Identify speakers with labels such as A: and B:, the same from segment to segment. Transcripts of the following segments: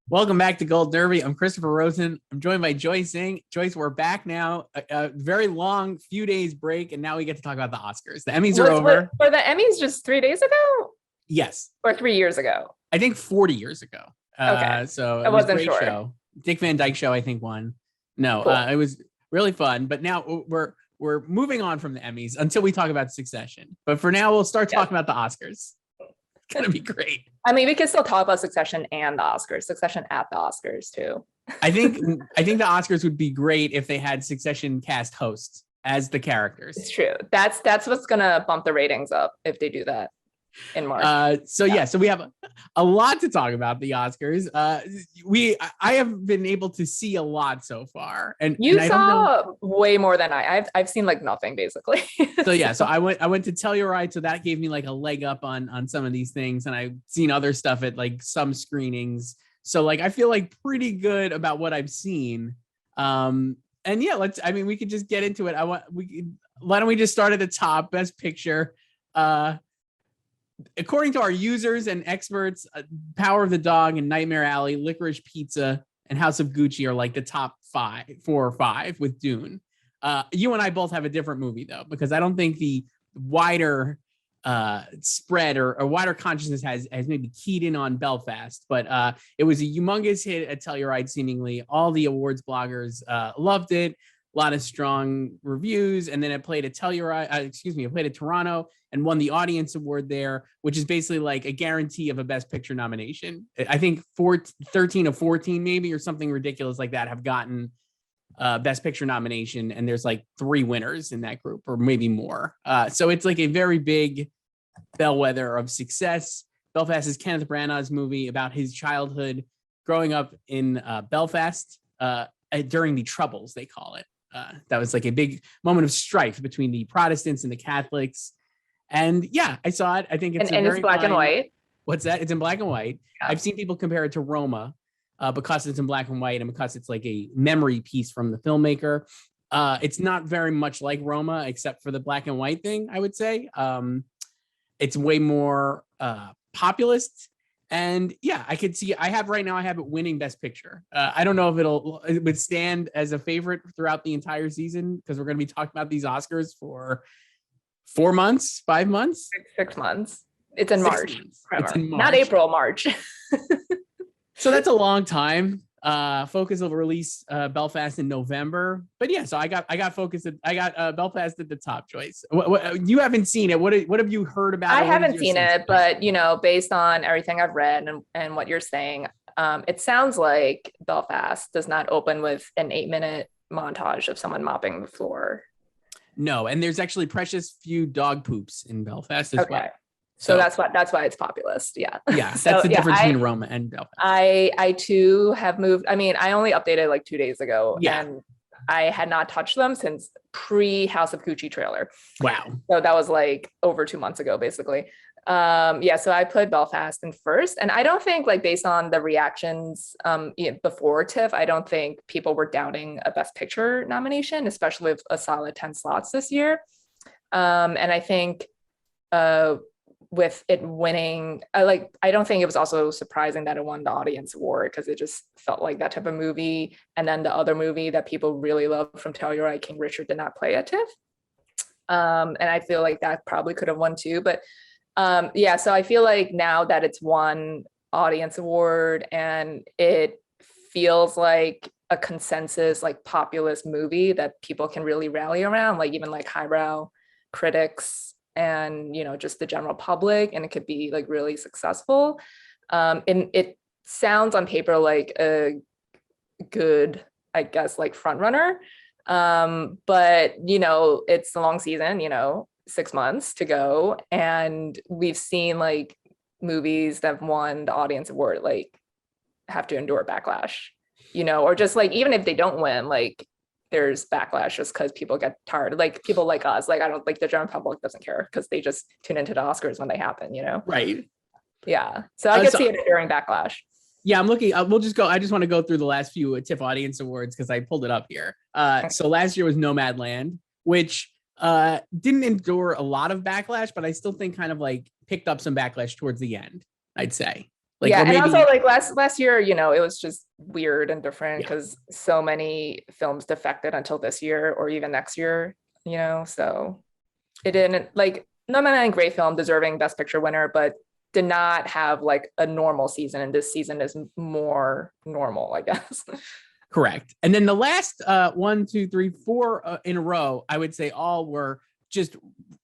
A: Welcome back to Gold Derby. I'm Christopher Rosen. I'm joined by Joyce Singh. Joyce, we're back now. A very long few days break, and now we get to talk about the Oscars. The Emmys are over.
B: Were the Emmys just 3 days ago?
A: Yes.
B: Or 3 years ago?
A: I think 40 years ago.
B: Okay.
A: So
B: I wasn't sure.
A: Show. Dick Van Dyke Show, I think, won. No,
B: cool.
A: It was really fun. But now we're moving on from the Emmys until we talk about Succession. But for now, we'll start talking about the Oscars. It's going to be great.
B: I mean, we can still talk about Succession and the Oscars. Succession at the Oscars, too.
A: I think the Oscars would be great if they had Succession cast hosts as the characters.
B: It's true. That's what's going to bump the ratings up if they do that in March.
A: So we have a lot to talk about the Oscars. I have been able to see a lot so far, and
B: I saw way more than I've seen like nothing basically.
A: So I went to Telluride, so that gave me like a leg up on some of these things, and I've seen other stuff at like some screenings. So like I feel like pretty good about what I've seen. And yeah, we could just get into it. Why don't we just start at the top? Best Picture. According to our users and experts, Power of the Dog and Nightmare Alley, Licorice Pizza, and House of Gucci are like the top 4 or 5 with Dune. You and I both have a different movie though, because I don't think the wider spread or wider consciousness has maybe keyed in on Belfast, but it was a humongous hit at Telluride. Seemingly all the awards bloggers loved it. A lot of strong reviews, and then it played at it played at Toronto and won the Audience Award there, which is basically like a guarantee of a Best Picture nomination. I think 13 of 14 maybe, or something ridiculous like that, have gotten Best Picture nomination, and there's like 3 winners in that group, or maybe more. So it's like a very big bellwether of success. Belfast is Kenneth Branagh's movie about his childhood growing up in Belfast during the Troubles, they call it. That was like a big moment of strife between the Protestants and the Catholics. And yeah, I saw it. I think it's
B: it's black and white.
A: What's that? It's in black and white.
B: Yeah.
A: I've seen people compare it to Roma because it's in black and white and because it's like a memory piece from the filmmaker. It's not very much like Roma, except for the black and white thing, I would say. It's way more populist. And yeah, I could see, I have it winning Best Picture. I don't know if it would stand as a favorite throughout the entire season, because we're going to be talking about these Oscars for 4 months, 5 months,
B: 6 months. It's in March.
A: It's in March.
B: Not April, March.
A: So that's a long time. Focus will release Belfast in November, but yeah. So I got Belfast at the top, Joyce. What you haven't seen it? What have you heard about?
B: I haven't seen it, but based on everything I've read and what you're saying, it sounds like Belfast does not open with an 8-minute montage of someone mopping the floor.
A: No, and there's actually precious few dog poops in Belfast as well.
B: So that's why it's populist. Yeah.
A: Yeah. That's the difference between Roma and Belfast.
B: I too have moved. I mean, I only updated like 2 days ago.
A: Yeah.
B: And I had not touched them since pre House of Gucci trailer.
A: Wow.
B: So that was like over 2 months ago, basically. So I put Belfast in first. And I don't think, like, based on the reactions before TIFF, I don't think people were doubting a Best Picture nomination, especially with a solid 10 slots this year. And I think with it winning, I don't think it was also surprising that it won the Audience Award, because it just felt like that type of movie. And then the other movie that people really love from Telluride, King Richard, did not play at TIFF. And I feel like that probably could have won too. But so I feel like now that it's won Audience Award and it feels like a consensus, like, populist movie that people can really rally around, like even like highbrow critics and just the general public, and it could be like really successful. And it sounds on paper like a good, I guess, like front runner. But it's a long season, 6 months to go, and we've seen like movies that have won the Audience Award like have to endure backlash, or just like, even if they don't win, like there's backlash just because people get tired, like people like us. Like, I don't, like, the general public doesn't care because they just tune into the Oscars when they happen,
A: Right.
B: Yeah. So I could see it during backlash.
A: Yeah, I'm looking. We'll just go. I just want to go through the last few TIFF Audience Awards because I pulled it up here. So last year was Nomadland, which didn't endure a lot of backlash, but I still think kind of like picked up some backlash towards the end, I'd say. Like,
B: yeah,
A: or
B: and
A: maybe,
B: also like last year, you know, it was just weird and different
A: yeah,
B: because so many films defected until this year or even next year, you know. So it didn't like Nomadland, great film, deserving Best Picture winner, but did not have like a normal season, and this season is more normal, I guess.
A: correct. And then the last 1, 2, 3, 4 in a row, I would say all were just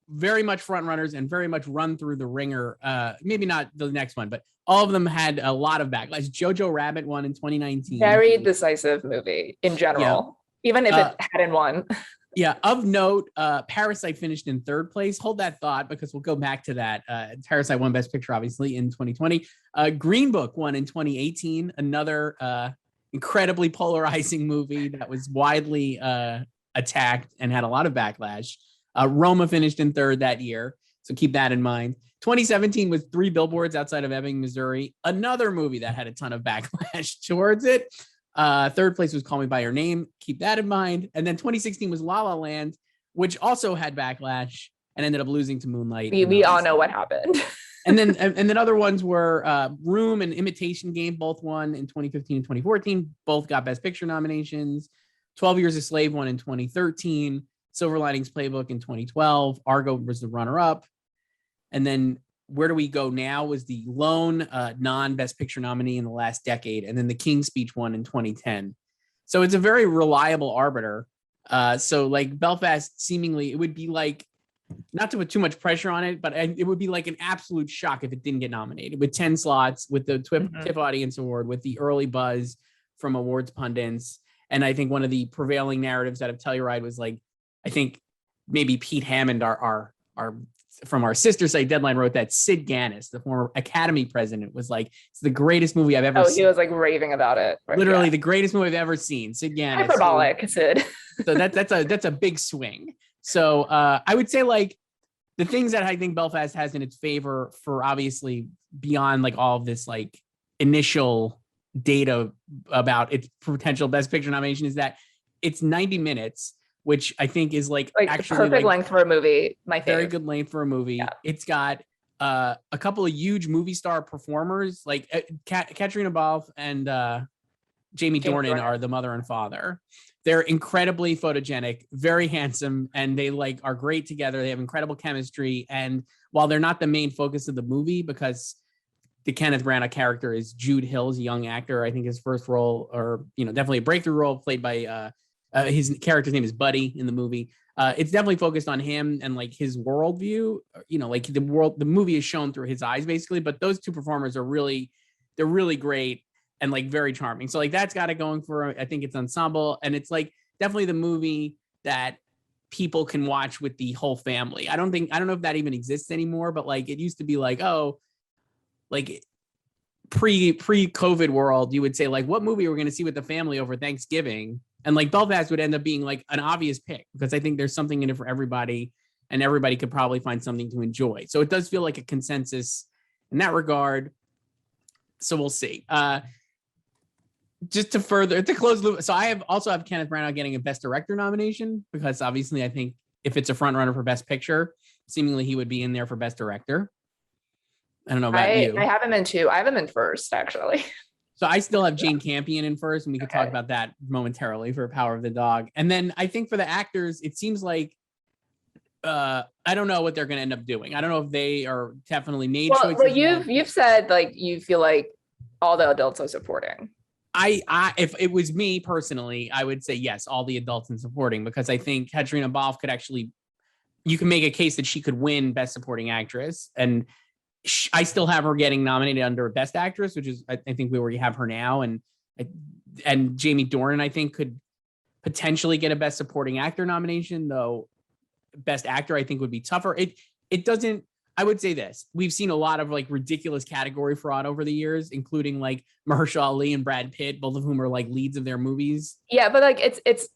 A: very much front runners and very much run through the ringer. Maybe not the next one, but all of them had a lot of backlash. Jojo Rabbit won in 2019.
B: Very decisive movie in
A: Yeah.
B: general, even if it hadn't won.
A: Yeah. Of note, Parasite finished in 3rd place. Hold that thought because we'll go back to that. Parasite won Best Picture, obviously, in 2020. Green Book won in 2018. Another incredibly polarizing movie that was widely attacked and had a lot of backlash. Roma finished in 3rd that year, so keep that in mind. 2017 was 3 Billboards Outside of Ebbing, Missouri. Another movie that had a ton of backlash towards it. 3rd place was Call Me by Your Name. Keep that in mind. And then 2016 was La La Land, which also had backlash and ended up losing to Moonlight.
B: We all know what happened.
A: and then other ones were Room and Imitation Game, both won in 2015 and 2014. Both got Best Picture nominations. 12 Years a Slave won in 2013. Silver Linings Playbook in 2012. Argo was the runner-up. And then Where Do We Go Now was the lone non-Best Picture nominee in the last decade. And then The King's Speech won in 2010. So it's a very reliable arbiter. So like Belfast, seemingly, it would be like, not to put too much pressure on it, but it would be like an absolute shock if it didn't get nominated with 10 slots, with the TIFF Audience Award, with the early buzz from awards pundits. And I think one of the prevailing narratives out of Telluride was like, I think maybe Pete Hammond, our from our sister site Deadline, wrote that Sid Ganis, the former Academy president, was like, it's the greatest movie I've ever seen.
B: He was like raving about it.
A: Literally the greatest movie I've ever seen. Sid Ganis.
B: Hyperbolic, Sid.
A: So that's a big swing. So I would say like the things that I think Belfast has in its favor, for obviously beyond like all of this like initial data about its potential Best Picture nomination, is that it's 90 minutes, which I think is like actually
B: perfect length for a movie. My favorite.
A: Very good length for a movie. Yeah. It's got a couple of huge movie star performers, like Katrina Balfe and Jamie Dornan are the mother and father. They're incredibly photogenic, very handsome, and they like are great together. They have incredible chemistry. And while they're not the main focus of the movie, because the Kenneth Branagh character is Jude Hill's young actor, I think his first role, or definitely a breakthrough role, played by his character's name is Buddy in the movie. It's definitely focused on him and like his worldview. Like the movie is shown through his eyes basically. But those two performers are really great and like very charming. So like that's got it going for, I think it's ensemble, and it's like definitely the movie that people can watch with the whole family. I don't know if that even exists anymore, but like it used to be like, oh, like pre-COVID world, you would say like, what movie we're going to see with the family over Thanksgiving? And like Belfast would end up being like an obvious pick, because I think there's something in it for everybody, and everybody could probably find something to enjoy. So it does feel like a consensus in that regard. So we'll see. Just to close loop. So I also have Kenneth Branagh getting a Best Director nomination, because obviously I think if it's a front runner for Best Picture, seemingly he would be in there for Best Director. I don't know about you.
B: I have him in 2. I have him in first, actually.
A: So I still have Jane Campion in first, and we could talk about that momentarily for Power of the Dog. And then I think for the actors, it seems like I don't know what they're going to end up doing. I don't know if they are definitely made choices.
B: Well, you've said like you feel like all the adults are supporting.
A: If it was me personally, I would say yes, all the adults in supporting, because I think Katrina Balfe could actually, you can make a case that she could win Best Supporting Actress, and I still have her getting nominated under Best Actress, which is I think we already have her now, and Jamie Dornan I think could potentially get a Best Supporting Actor nomination, though Best Actor I think would be tougher. It doesn't. I would say this: we've seen a lot of like ridiculous category fraud over the years, including like Mahershala Ali and Brad Pitt, both of whom are like leads of their movies.
B: Yeah, but like it's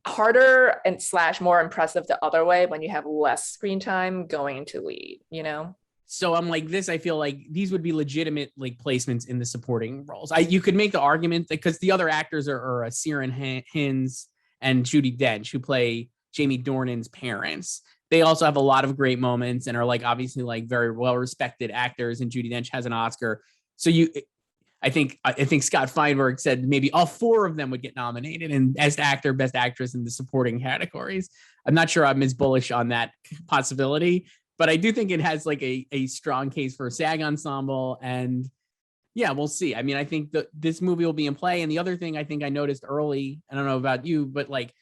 B: harder and / more impressive the other way when you have less screen time going into lead,
A: So I'm like this. I feel like these would be legitimate like placements in the supporting roles. You could make the argument that because the other actors are Ciarán Hinds and Judi Dench, who play Jamie Dornan's parents. they also have a lot of great moments and are like obviously like very well respected actors. And Judi Dench has an Oscar. So I think Scott Feinberg said maybe all 4 of them would get nominated and Best Actor, Best Actress in the supporting categories. I'm not sure I'm as bullish on that possibility, but I do think it has like a strong case for a SAG ensemble. And yeah, we'll see. I mean, I think that this movie will be in play. And the other thing I think I noticed early, I don't know about you, but like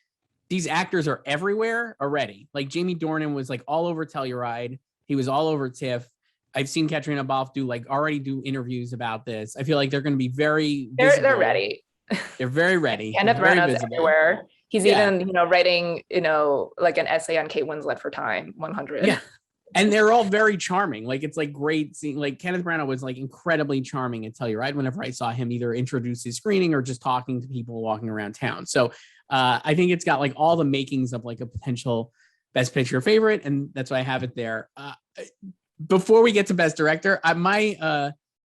A: these actors are everywhere already. Like Jamie Dornan was like all over Telluride. He was all over TIFF. I've seen Katrina Balfe already do interviews about this. I feel like they're going to be very visible.
B: They're ready.
A: They're very ready.
B: Kenneth Branagh's everywhere. He's even, writing, like an essay on Kate Winslet for Time 100.
A: Yeah. And they're all very charming. Like, it's like great seeing, like Kenneth Branagh was like incredibly charming at Telluride whenever I saw him either introduce his screening or just talking to people walking around town. So I think it's got like all the makings of like a potential Best Picture favorite. And that's why I have it there. Before we get to Best Director,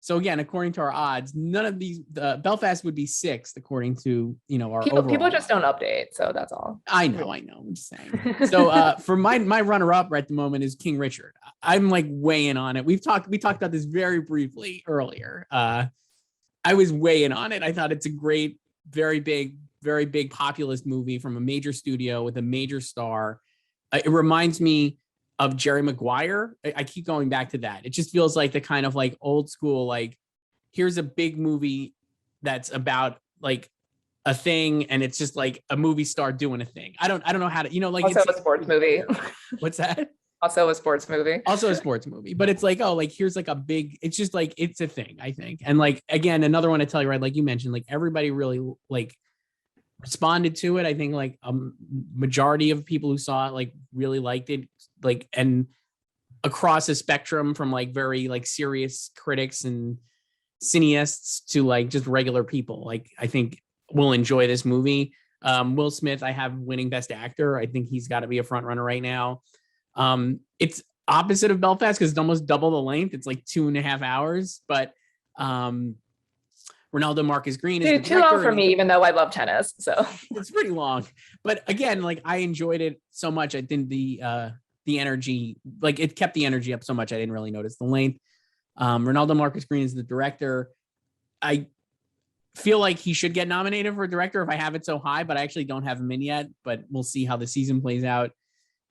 A: so again, according to our odds, none of these, Belfast would be 6th according to, our
B: people just don't update. So that's all.
A: I know. I'm just saying. So for my runner-up at the moment is King Richard. I'm like weighing on it. We talked about this very briefly earlier. I was weighing on it. I thought it's a great, very big populist movie from a major studio with a major star. It reminds me of Jerry Maguire. I keep going back to that. It just feels like the kind of like old school, like here's a big movie that's about like a thing, and it's just like a movie star doing a thing. I don't know how to, like
B: also a sports movie.
A: What's that?
B: Also a sports movie.
A: Also a sports movie. But it's like, oh, like here's like a big, it's just like it's a thing, I think. And like again, another one to tell you, right? Like you mentioned, like everybody really like responded to it. I think like a majority of people who saw it like really liked it, like, and across a spectrum from like very like serious critics and cineasts to like just regular people. Like I think we'll enjoy this movie. Will Smith, I have winning Best Actor. I think he's got to be a front runner right now. It's opposite of Belfast because it's almost double the length. It's like 2.5 hours, but Ronaldo Marcus Green is
B: too long for me, even though I love tennis. So
A: it's pretty long. But again, like I enjoyed it so much. I think the energy, like it kept the energy up so much. I didn't really notice the length. Ronaldo Marcus Green is the director. I feel like he should get nominated for director if I have it so high, but I actually don't have him in yet. But we'll see how the season plays out.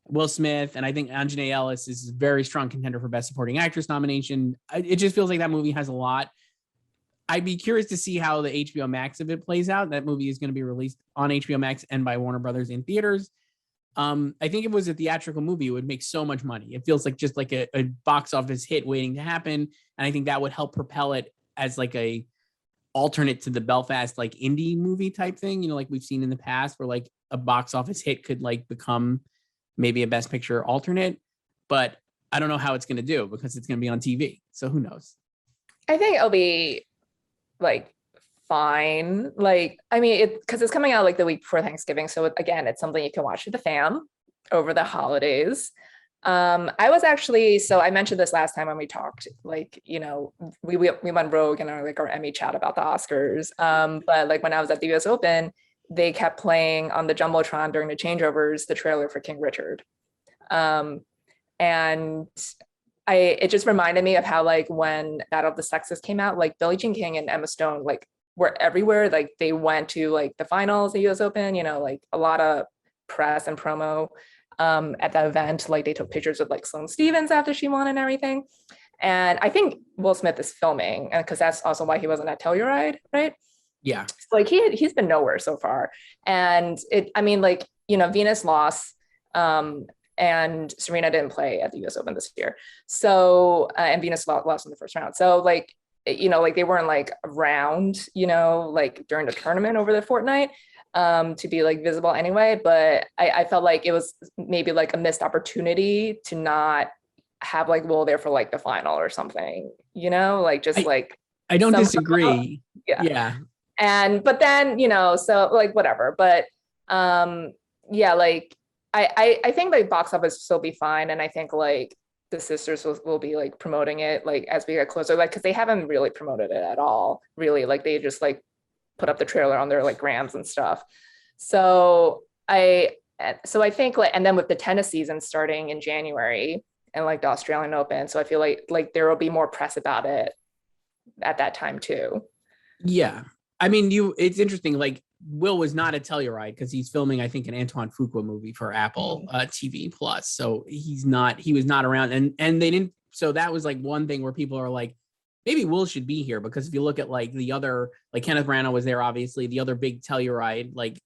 A: Will Smith, and I think Anjanae Ellis is a very strong contender for Best Supporting Actress nomination. It just feels like that movie has a lot. I'd be curious to see how the HBO Max of it plays out. That movie is going to be released on HBO Max and by Warner Brothers in theaters. I think if it was a theatrical movie, it would make so much money. It feels like just like a box office hit waiting to happen. And I think that would help propel it as like a alternate to the Belfast, like indie movie type thing, like we've seen in the past where like a box office hit could like become maybe a Best Picture alternate. But I don't know how it's going to do because it's going to be on TV. So who knows?
B: I think it'll be like fine. Like, I mean, because it's coming out like the week before Thanksgiving. So again, it's something you can watch with the fam over the holidays. I was actually, so I mentioned this last time when we talked, like, we went rogue in our Emmy chat about the Oscars. But like when I was at the US Open, they kept playing on the Jumbotron during the changeovers, the trailer for King Richard. And it just reminded me of how like when Battle of the Sexes came out, like Billie Jean King and Emma Stone, like were everywhere. Like they went to like the finals, the US Open, like a lot of press and promo at that event. Like they took pictures with like Sloane Stephens after she won and everything. And I think Will Smith is filming, and because that's also why he wasn't at Telluride, right?
A: Yeah.
B: So, like he's been nowhere so far. And Venus lost. And Serena didn't play at the US Open this year. So, and Venus lost in the first round. So like, they weren't like around, like during the tournament over the fortnight to be like visible anyway. But I felt like it was maybe like a missed opportunity to not have like Will there for like the final or something, like just
A: I don't disagree.
B: Yeah. But then, so like whatever, but yeah, like, I think like box office will still be fine. And I think like the sisters will be like promoting it like as we get closer, like, cause they haven't really promoted it at all, really. Like they just like put up the trailer on their like grams and stuff. So I so I think like, and then with the tennis season starting in January and like the Australian Open, so I feel like there will be more press about it at that time too.
A: Yeah. I mean, it's interesting. Like Will was not a Telluride because he's filming, I think, an Antoine Fuqua movie for Apple TV Plus. So he was not around, and they didn't. So that was like one thing where people are like, maybe Will should be here, because if you look at like the other, like Kenneth Branagh was there, obviously. The other big Telluride like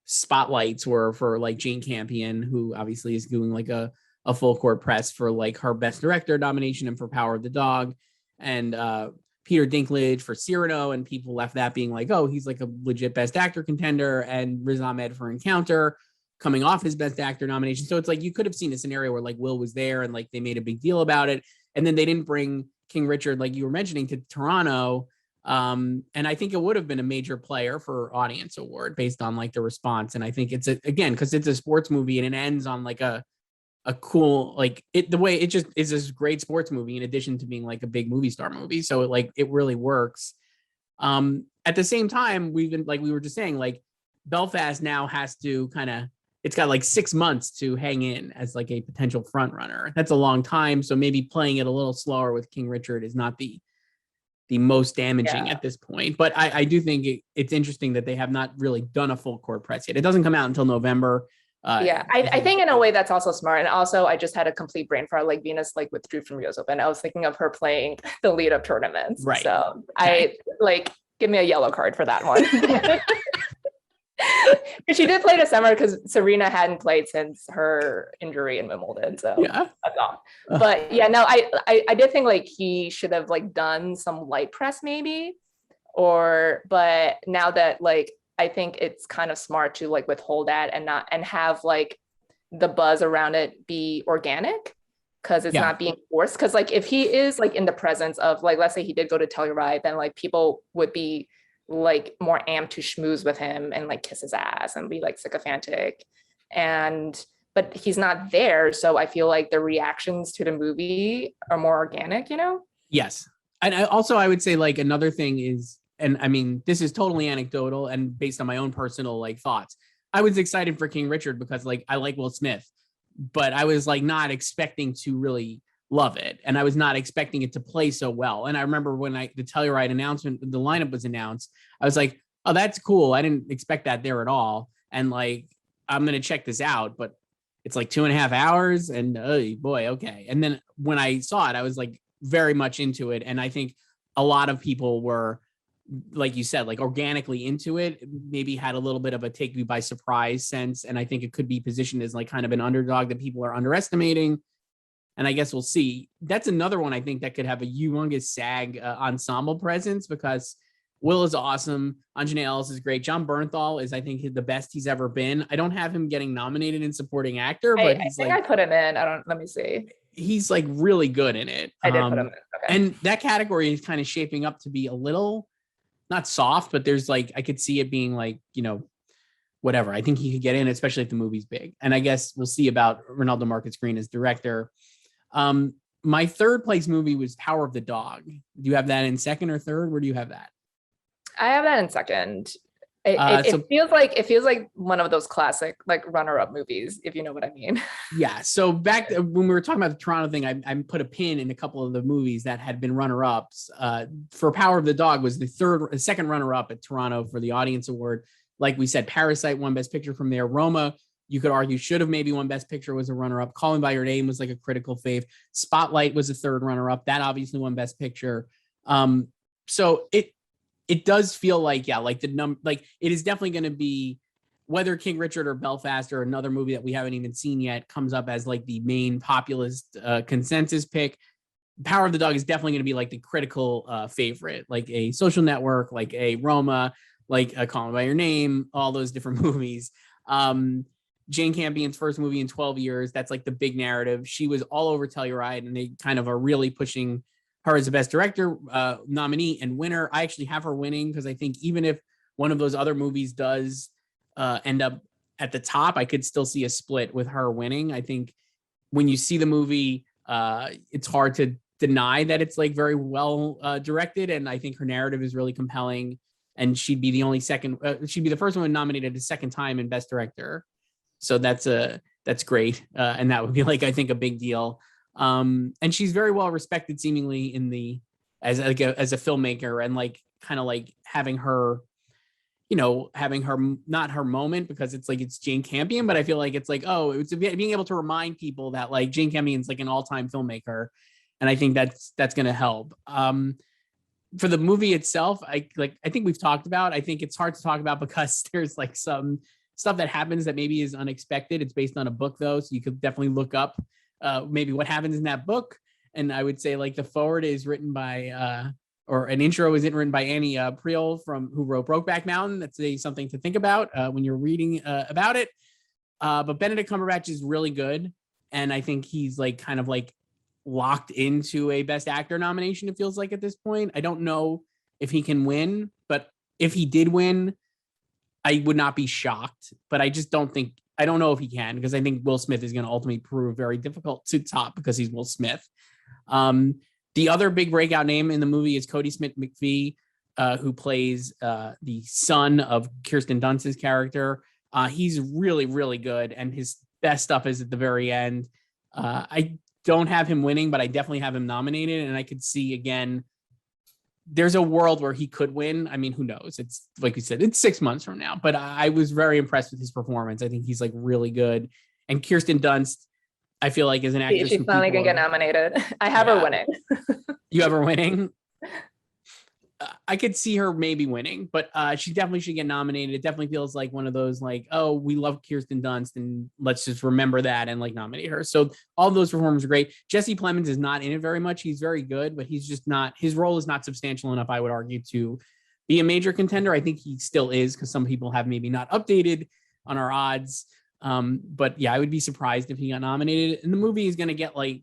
A: spotlights were for like Jane Campion, who obviously is doing like a full court press for like her Best Director nomination and for Power of the Dog, and Peter Dinklage for Cyrano, and people left that being like, oh, he's like a legit Best Actor contender, and Riz Ahmed for Encounter coming off his Best Actor nomination. So it's like you could have seen a scenario where like Will was there and like they made a big deal about it, and then they didn't bring King Richard, like you were mentioning, to Toronto. And I think it would have been a major player for Audience Award based on like the response. And I think it's again, because it's a sports movie and it ends on like a cool, like the way it just is this great sports movie in addition to being like a big movie star movie. So it really works. At the same time, we've been, like we were just saying, like Belfast now has to it's got like 6 months to hang in as like a potential front runner. That's a long time. So maybe playing it a little slower with King Richard is not the most damaging at this point. But I do think it's interesting that they have not really done a full court press yet. It doesn't come out until November.
B: I think in a way that's also smart. And also I just had a complete brain fart, like Venus like withdrew from US Open. I was thinking of her playing the lead up tournaments.
A: Right.
B: So okay. I like, give me a yellow card for that one. She did play this summer because Serena hadn't played since her injury in Wimbledon. So
A: yeah.
B: That's all. But yeah, no, I did think like he should have like done some light press maybe, but now that like I think it's kind of smart to like withhold that and have like the buzz around it be organic, because it's not being forced. Because like if he is like in the presence of like, let's say he did go to Telluride, then like people would be like more amped to schmooze with him and like kiss his ass and be like sycophantic, but he's not there. So I feel like the reactions to the movie are more organic,
A: Yes. And I would say like another thing is, and I mean, this is totally anecdotal and based on my own personal like thoughts. I was excited for King Richard because like I like Will Smith, but I was like not expecting to really love it. And I was not expecting it to play so well. And I remember when the Telluride announcement, the lineup was announced, I was like, oh, that's cool. I didn't expect that there at all. And like, I'm going to check this out, but it's like 2.5 hours and oh boy. Okay. And then when I saw it, I was like very much into it. And I think a lot of people were, like you said, like organically into it, maybe had a little bit of a take me by surprise sense. And I think it could be positioned as like kind of an underdog that people are underestimating. And I guess we'll see. That's another one I think that could have a humongous SAG ensemble presence, because Will is awesome. Anjanae Ellis is great. John Bernthal is, I think, the best he's ever been. I don't have him getting nominated in supporting actor, but
B: I think I put him in. Let me see.
A: He's like really good in it.
B: I did put him in. Okay.
A: And that category is kind of shaping up to be a little, not soft, but there's like, I could see it being like, whatever. I think he could get in, especially if the movie's big. And I guess we'll see about Ronaldo Marcus Green as director. My third place movie was Power of the Dog. Do you have that in second or third? Where do you have that?
B: I have that in second. It feels like one of those classic like runner-up movies, if you know what I mean. Yeah.
A: So back when we were talking about the Toronto thing, I put a pin in a couple of the movies that had been runner-ups. For Power of the Dog was the second runner-up at Toronto for the Audience Award. Like we said, Parasite won Best Picture from there. Roma, you could argue, should have maybe won Best Picture, was a runner-up. Call Me by Your Name was like a critical fave. Spotlight was a third runner-up. That obviously won Best Picture. So it does feel like, like it is definitely going to be, whether King Richard or Belfast or another movie that we haven't even seen yet comes up as like the main populist consensus pick. Power of the Dog is definitely going to be like the critical favorite, like a Social Network, like a Roma, like a Call Me by Your Name, all those different movies. Jane Campion's first movie in 12 years. That's like the big narrative. She was all over Telluride, and they kind of are really pushing her as a Best Director nominee and winner. I actually have her winning because I think even if one of those other movies does end up at the top, I could still see a split with her winning. I think when you see the movie, it's hard to deny that it's like very well directed, and I think her narrative is really compelling. And she'd be the only she'd be the first one nominated a second time in Best Director. So that's great. And that would be like, I think, a big deal. And she's very well respected seemingly in the, as a filmmaker, and like kind of like having her, not her moment, because it's like it's Jane Campion, but I feel like it's like, oh, it's being able to remind people that like Jane Campion's like an all-time filmmaker. And I think that's going to help. For the movie itself, I think we've talked about, I think it's hard to talk about because there's like some stuff that happens that maybe is unexpected. It's based on a book though. So you could definitely look up maybe what happens in that book. And I would say like the forward is written by, or an intro is written by Annie Priel who wrote Brokeback Mountain. That's something to think about when you're reading about it. But Benedict Cumberbatch is really good. And I think he's like kind of like locked into a Best Actor nomination, it feels like at this point. I don't know if he can win, but if he did win, I would not be shocked. But I don't know if he can, because I think Will Smith is going to ultimately prove very difficult to top because he's Will Smith. The other big breakout name in the movie is Cody Mcphee, who plays the son of Kirsten Dunst's character. He's really, really good, and his best stuff is at the very end. I don't have him winning, but I definitely have him nominated, and I could see again, there's a world where he could win. I mean, who knows? It's like you said, it's 6 months from now, but I was very impressed with his performance. I think he's like really good. And Kirsten Dunst, I feel like, is an actress.
B: She's finally gonna get nominated. I have her winning.
A: You have her winning? I could see her maybe winning, but she definitely should get nominated. It definitely feels like one of those like, oh, we love Kirsten Dunst and let's just remember that and like nominate her. So all those performers are great. Jesse Plemons is not in it very much. He's very good, but he's just not, his role is not substantial enough, I would argue, to be a major contender. I think he still is, because some people have maybe not updated on our odds. But yeah, I would be surprised if he got nominated. And the movie is going to get like,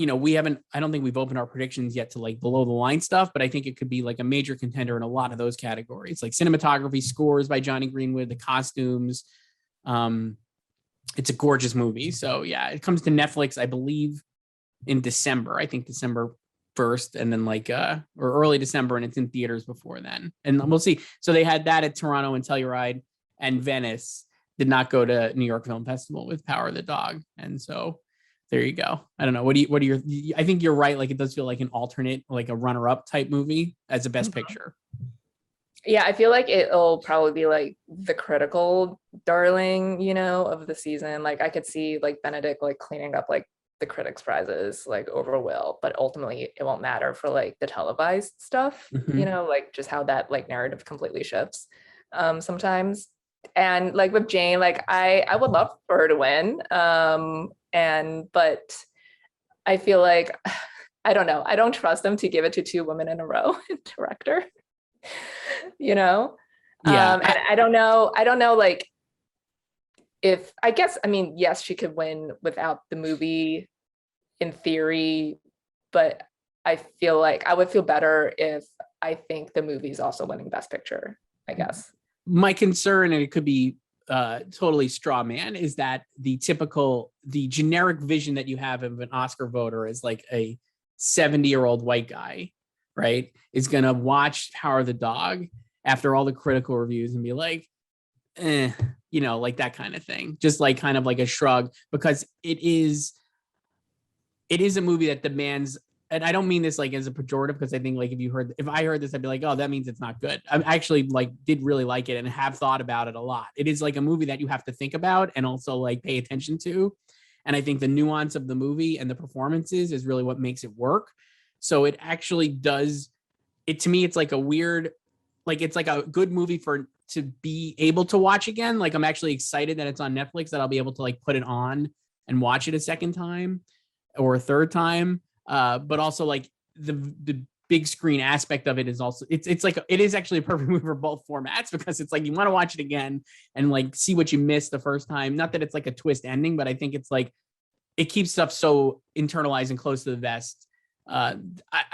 A: I don't think we've opened our predictions yet to like below the line stuff, but I think it could be like a major contender in a lot of those categories, like cinematography, scores by Johnny Greenwood, the costumes. It's a gorgeous movie. So yeah, it comes to Netflix, I believe, in December. I think December 1st, and then like or early December, and it's in theaters before then. And we'll see. So they had that at Toronto and Telluride, and Venice did not go to New York Film Festival with Power of the Dog. And so there you go. I don't know. What are your, I think you're right. Like it does feel like an alternate, like a runner-up type movie as a best picture.
B: Yeah, I feel like it'll probably be like the critical darling, of the season. Like I could see like Benedict like cleaning up like the critics' prizes like over Will, but ultimately it won't matter for like the televised stuff, like just how that like narrative completely shifts sometimes. And like with Jane, like I would love for her to win. But I feel like, I don't know, I don't trust them to give it to 2 women in a row in director,
A: Yeah.
B: And I don't know, like if, I guess, I mean, yes, she could win without the movie in theory, but I feel like I would feel better if I think the movie's also winning Best Picture, I guess.
A: My concern, and it could be totally straw man, is that the generic vision that you have of an Oscar voter is like a 70-year-old white guy, right? Is going to watch Power of the Dog after all the critical reviews and be like, like that kind of thing. Just like kind of like a shrug, because it is a movie that demands, and I don't mean this like as a pejorative, because I think like if I heard this, I'd be like, oh, that means it's not good. I actually like did really like it and have thought about it a lot. It is like a movie that you have to think about and also like pay attention to. And I think the nuance of the movie and the performances is really what makes it work. So it actually does it to me. It's like a weird, like it's like a good movie to be able to watch again. Like I'm actually excited that it's on Netflix, that I'll be able to like put it on and watch it a second time or a third time. But also like the big screen aspect of it is also, it's like, it is actually a perfect movie for both formats, because it's like, you want to watch it again and like see what you missed the first time. Not that it's like a twist ending, but I think it's like, it keeps stuff so internalized and close to the vest. I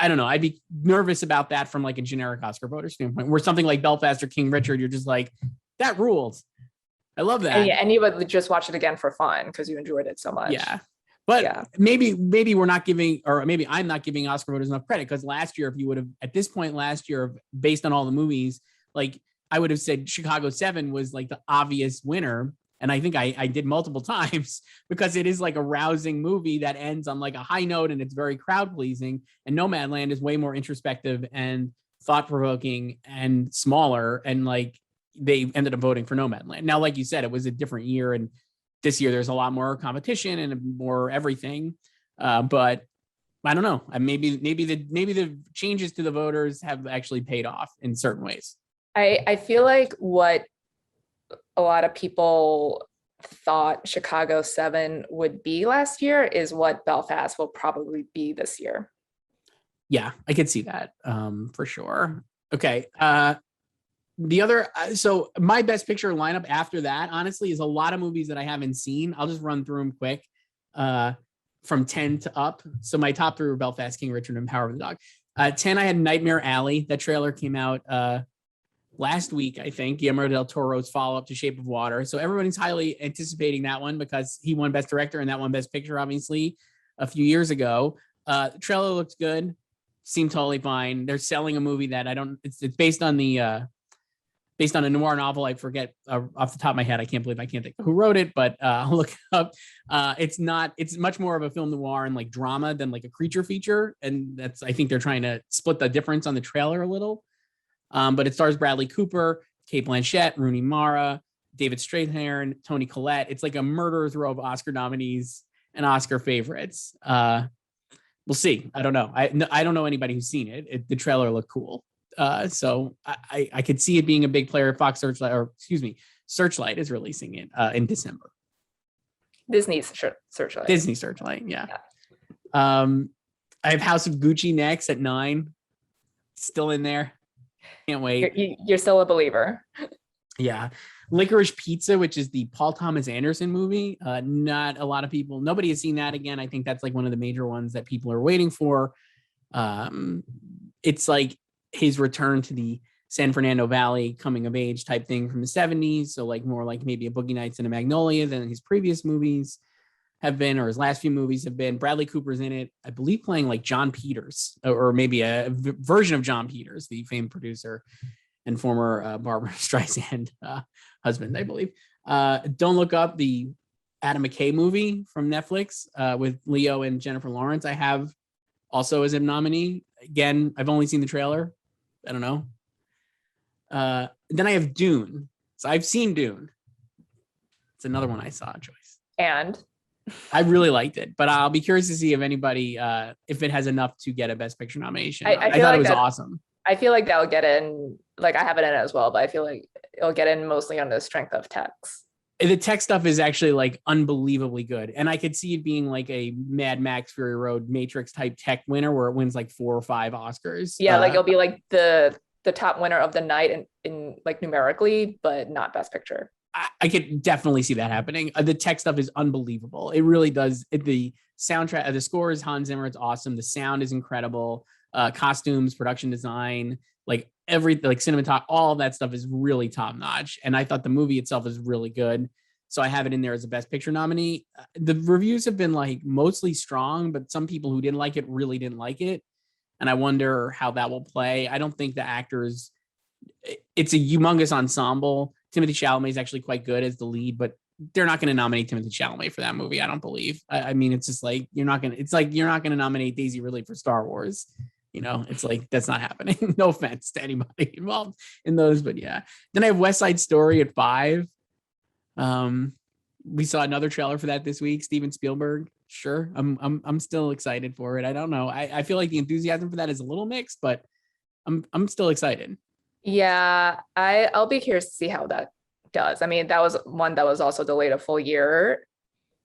A: don't know. I'd be nervous about that from like a generic Oscar voter standpoint, where something like Belfast or King Richard, you're just like, that rules. I love that.
B: And you would just watch it again for fun because you enjoyed it so much.
A: Yeah. But maybe we're not giving, or maybe I'm not giving Oscar voters enough credit, because last year, if you would have, at this point last year, based on all the movies, like I would have said Chicago 7 was like the obvious winner. And I think I did multiple times because it is like a rousing movie that ends on like a high note and it's very crowd pleasing. And Nomadland is way more introspective and thought provoking and smaller. And like they ended up voting for Nomadland. Now, like you said, it was a different year. And this year there's a lot more competition and more everything. But I don't know. Maybe the changes to the voters have actually paid off in certain ways.
B: I feel like what a lot of people thought Chicago 7 would be last year is what Belfast will probably be this year.
A: Yeah, I could see that for sure. Okay. The other, so my best picture lineup after that, honestly, is a lot of movies that I haven't seen. I'll just run through them quick from 10 to up. So my top 3 were Belfast, King Richard, and Power of the Dog. 10, I had Nightmare Alley. That trailer came out last week, I think. Guillermo del Toro's follow-up to Shape of Water. So everybody's highly anticipating that one because he won Best Director and that won Best Picture, obviously, a few years ago. The trailer looks good. Seemed totally fine. They're selling a movie that it's based on a noir novel. I forget off the top of my head. I can't think of who wrote it, but I'll look it up. It's much more of a film noir and like drama than like a creature feature. And I think they're trying to split the difference on the trailer a little. But it stars Bradley Cooper, Cate Blanchett, Rooney Mara, David Strathairn, Toni Collette. It's like a murderer's row of Oscar nominees and Oscar favorites. We'll see. I don't know. I don't know anybody who's seen it. The trailer looked cool. So I could see it being a big player. Fox Searchlight is releasing it in December.
B: Disney's Searchlight.
A: Disney Searchlight, yeah. I have House of Gucci next at 9. Still in there. Can't wait.
B: You're still a believer.
A: Yeah. Licorice Pizza, which is the Paul Thomas Anderson movie. Not a lot of people. Nobody has seen that again. I think that's like one of the major ones that people are waiting for. It's like his return to the San Fernando Valley coming of age type thing from the 70s. So like more like maybe a Boogie Nights and a Magnolia than his previous movies have been, or his last few movies have been. Bradley Cooper's in it, I believe, playing like John Peters, or maybe a version of John Peters, the famed producer and former Barbara Streisand husband, I believe. Don't Look Up, the Adam McKay movie from Netflix with Leo and Jennifer Lawrence, I have also as a nominee. Again, I've only seen the trailer. I don't know. Then I have Dune. So I've seen Dune. It's another one I saw, Joyce.
B: And
A: I really liked it, but I'll be curious to see if anybody, if it has enough to get a Best Picture nomination. I thought it was awesome.
B: I feel like that'll get in, like I have it in it as well, but I feel like it'll get in mostly on the strength of text.
A: The tech stuff is actually like unbelievably good. And I could see it being like a Mad Max Fury Road Matrix type tech winner where it wins like 4 or 5 Oscars.
B: Yeah, like it'll be like the top winner of the night in like numerically, but not Best Picture.
A: I could definitely see that happening. The tech stuff is unbelievable. It really does. The soundtrack, the score is Hans Zimmer. It's awesome. The sound is incredible. Costumes, production design, like cinematography, all of that stuff is really top notch. And I thought the movie itself is really good. So I have it in there as a Best Picture nominee. The reviews have been like mostly strong, but some people who didn't like it really didn't like it. And I wonder how that will play. I don't think the actors, it's a humongous ensemble. Timothée Chalamet is actually quite good as the lead, but they're not going to nominate Timothée Chalamet for that movie. I don't believe. I mean, it's just like, you're not going to nominate Daisy Ridley for Star Wars. You know, it's like, that's not happening. No offense to anybody involved in those, but yeah. Then I have West Side Story at 5. We saw another trailer for that this week. Steven Spielberg. Sure. I'm still excited for it. I don't know. I feel like the enthusiasm for that is a little mixed, but I'm still excited.
B: Yeah, I'll be curious to see how that does. I mean, that was one that was also delayed a full year.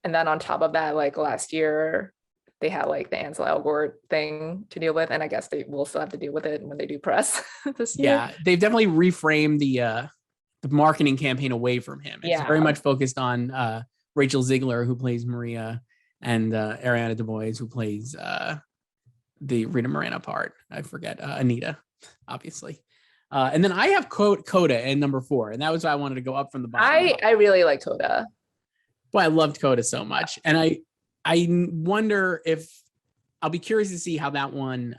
B: And then on top of that, like last year, they had like the Ansel Elgort thing to deal with. And I guess they will still have to deal with it when they do press this year.
A: Yeah, they've definitely reframed the marketing campaign away from him. It's very much focused on Rachel Ziegler, who plays Maria, and Ariana DeBose, who plays the Rita Moreno part. I forget, Anita, obviously. And then I have Coda in number 4, and that was why I wanted to go up from the bottom.
B: I really like Coda.
A: Well, I loved Coda so much, and I wonder if I'll be curious to see how that one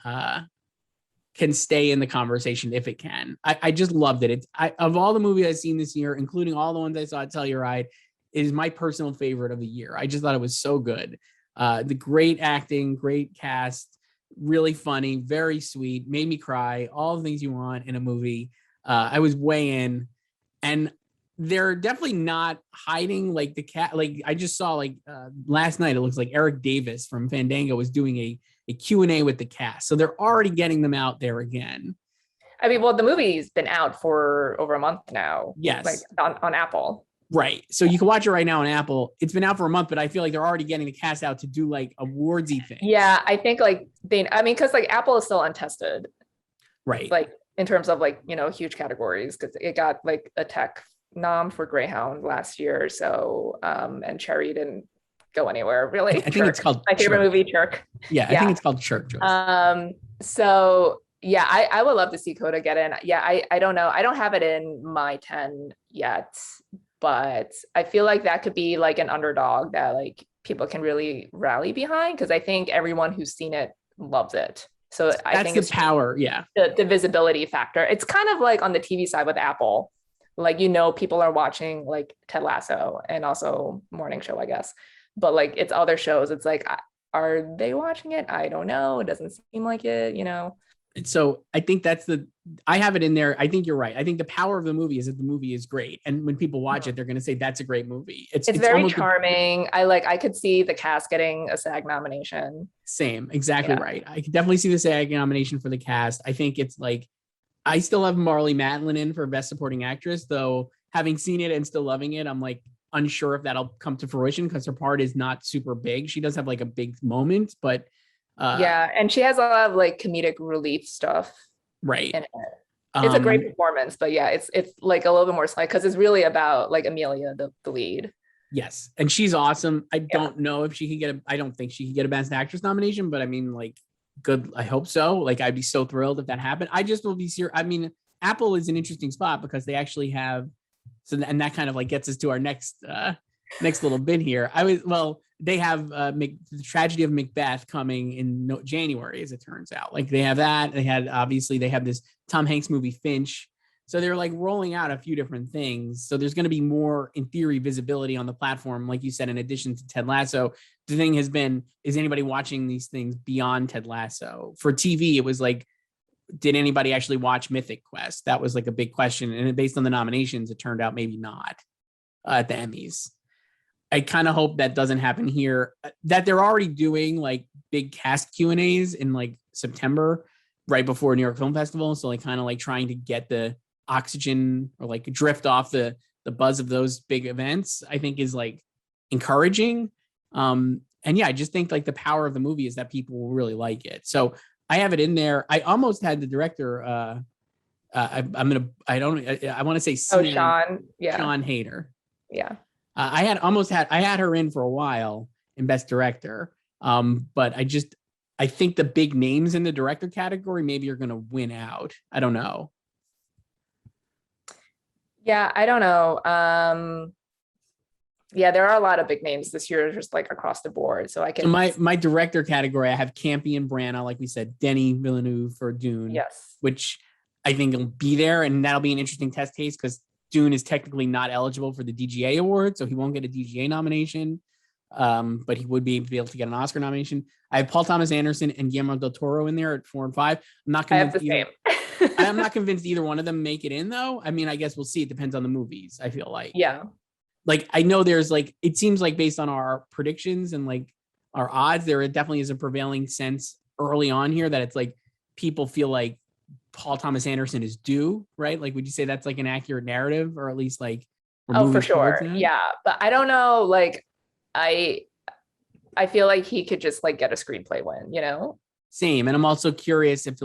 A: can stay in the conversation if it can. I just loved it. Of all the movies I've seen this year, including all the ones I saw at Telluride, is my personal favorite of the year. I just thought it was so good. The great acting, great cast, really funny, very sweet, made me cry, all the things you want in a movie. I was way in, and they're definitely not hiding like the cat. Like I just saw like last night, it looks like Eric Davis from Fandango was doing a Q&A with the cast. So they're already getting them out there again.
B: I mean, well, the movie's been out for over a month now.
A: Yes.
B: Like on Apple.
A: Right. So you can watch it right now on Apple. It's been out for a month, but I feel like they're already getting the cast out to do like awardsy things.
B: Yeah, I think like because like Apple is still untested.
A: Right.
B: Like in terms of like, huge categories, because it got like a tech nom for Greyhound last year. So and Cherry didn't go anywhere really.
A: I think it's called
B: my favorite movie, Chirk.
A: Yeah, I think it's called Chirk.
B: So yeah, I would love to see Coda get in. Yeah, I don't know. I don't have it in my 10 yet, but I feel like that could be like an underdog that like people can really rally behind, because I think everyone who's seen it loves it. So I think
A: it's the power. Yeah.
B: The visibility factor. It's kind of like on the TV side with Apple, like, people are watching like Ted Lasso and also Morning Show, I guess, but like it's other shows. It's like, are they watching it? I don't know. It doesn't seem like it,
A: So I think I have it in there. I think you're right. I think the power of the movie is that the movie is great. And when people watch it, they're going to say that's a great movie. It's
B: very charming. I could see the cast getting a SAG nomination.
A: Same. Exactly right. I could definitely see the SAG nomination for the cast. I think it's like, I still have Marlee Matlin in for Best Supporting Actress, though having seen it and still loving it, I'm like unsure if that'll come to fruition because her part is not super big. She does have like a big moment, but
B: and she has a lot of like comedic relief stuff.
A: Right.
B: In it. It's a great performance, but yeah, it's like a little bit more slight because it's really about like Amelia, the lead.
A: Yes, and she's awesome. I don't know if she can get I don't think she can get a Best Actress nomination, but I mean, like, good. I hope so. Like, I'd be so thrilled if that happened. I just will be serious. I mean, Apple is an interesting spot because they actually have. So, and that kind of like gets us to our next little bit here. They have the Tragedy of Macbeth coming in January, as it turns out. Like they have that. They have this Tom Hanks movie Finch. So they're like rolling out a few different things. So there's going to be more, in theory, visibility on the platform. Like you said, in addition to Ted Lasso, the thing has been, is anybody watching these things beyond Ted Lasso? For TV, it was like, did anybody actually watch Mythic Quest? That was like a big question. And based on the nominations, it turned out maybe not at the Emmys. I kind of hope that doesn't happen here, that they're already doing like big cast Q&As in like September, right before New York Film Festival. So like kind of like trying to get the oxygen or like drift off the buzz of those big events, I think is like encouraging. And yeah, I just think like the power of the movie is that people will really like it. So I have it in there. I almost had the director. I want to say
B: Sean. Yeah.
A: Sean Hayter.
B: Yeah.
A: I had her in for a while in Best Director. But I think the big names in the director category maybe are going to win out. I don't know.
B: Yeah, I don't know. Yeah, there are a lot of big names this year, just like across the board. So I can.
A: So my director category, I have Campy and Branagh, like we said, Denis Villeneuve for Dune.
B: Yes.
A: Which I think will be there, and that'll be an interesting test case because Dune is technically not eligible for the DGA award, so he won't get a DGA nomination. But he would be able to get an Oscar nomination. I have Paul Thomas Anderson and Guillermo del Toro in there at 4 and 5. I'm not convinced. I'm not convinced either one of them make it in, though. I mean, I guess we'll see. It depends on the movies, I feel like.
B: Yeah.
A: Like, I know there's like, it seems like based on our predictions and like our odds, there definitely is a prevailing sense early on here that it's like people feel like Paul Thomas Anderson is due, right? Like, would you say that's like an accurate narrative, or at least like?
B: Oh, for sure. Yeah. But I don't know. Like, I feel like he could just like get a screenplay win, Same.
A: And I'm also curious if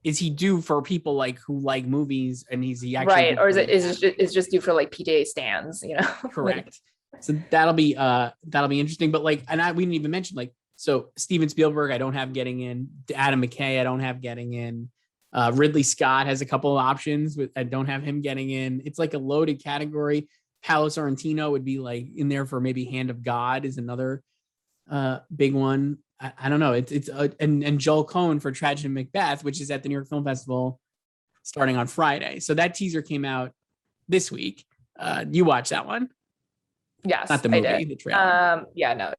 A: is he due for people like who like movies, and is he actually
B: right, or is it just due for like PTA stands,
A: Correct. So that'll be interesting. But like, and we didn't even mention like, so Steven Spielberg, I don't have getting in. Adam McKay, I don't have getting in. Ridley Scott has a couple of options, but I don't have him getting in. It's like a loaded category. Paolo Sorrentino would be like in there for maybe Hand of God is another big one. I don't know. And Joel Coen for Tragedy of Macbeth, which is at the New York Film Festival starting on Friday. So that teaser came out this week. You watched that one?
B: Yes,
A: Not the
B: I
A: movie,
B: did.
A: the trailer.
B: Yeah,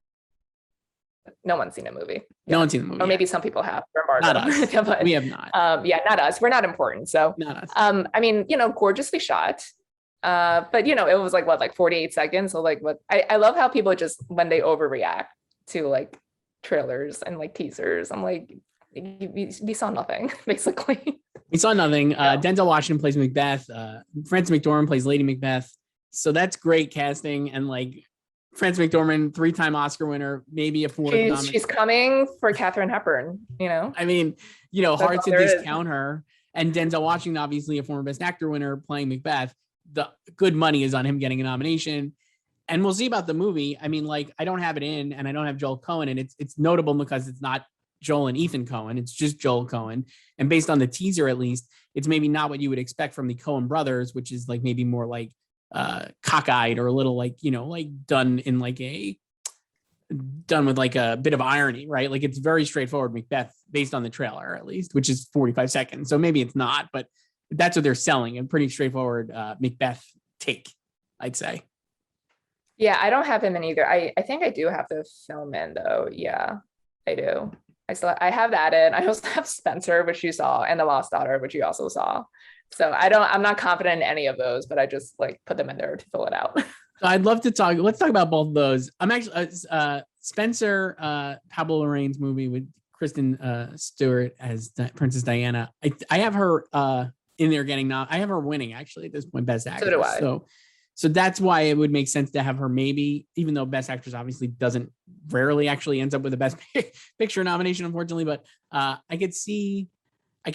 B: no one's seen a movie.
A: No
B: Yeah.
A: one's seen the movie.
B: Or
A: Yet.
B: maybe some people have for
A: Not
B: embargo.
A: us.
B: But
A: We have not.
B: yeah, not us. We're not important. So
A: Not us.
B: I mean, gorgeously shot. But it was like what, like 48 seconds. So like what I love how people just when they overreact to like trailers and like teasers. I'm like, we saw nothing, basically.
A: We saw nothing. Denzel Washington plays Macbeth. Frances McDormand plays Lady Macbeth. So that's great casting. And like Frances McDormand, 3-time Oscar winner, maybe a 4th nomination.
B: She's coming for Katharine Hepburn,
A: I mean,
B: That's
A: hard
B: all
A: to
B: there is.
A: discount her. And Denzel Washington, obviously a former Best Actor winner playing Macbeth. The good money is on him getting a nomination. And we'll see about the movie. I mean, like, I don't have it in and I don't have Joel Cohen. And it's notable because it's not Joel and Ethan Cohen. It's just Joel Cohen. And based on the teaser, at least, it's maybe not what you would expect from the Cohen brothers, which is like maybe more like cockeyed or a little like, like done with like a bit of irony, right? Like it's very straightforward Macbeth based on the trailer, at least, which is 45 seconds. So maybe it's not, but that's what they're selling. A pretty straightforward Macbeth take, I'd say.
B: Yeah, I don't have him in either. I think I do have the film in though. Yeah, I do. I have that in. I also have Spencer, which you saw, and The Lost Daughter, which you also saw. So I'm not confident in any of those, but I just like put them in there to fill it out.
A: I'd love to let's talk about both of those. I'm actually Spencer, Pablo Larraín's movie with Kristen Stewart as Princess Diana. I have her in there getting I have her winning actually at this point, Best Actress.
B: So do I.
A: So that's why it would make sense to have her maybe, even though Best Actress obviously rarely actually ends up with a Best Picture nomination, unfortunately. But I could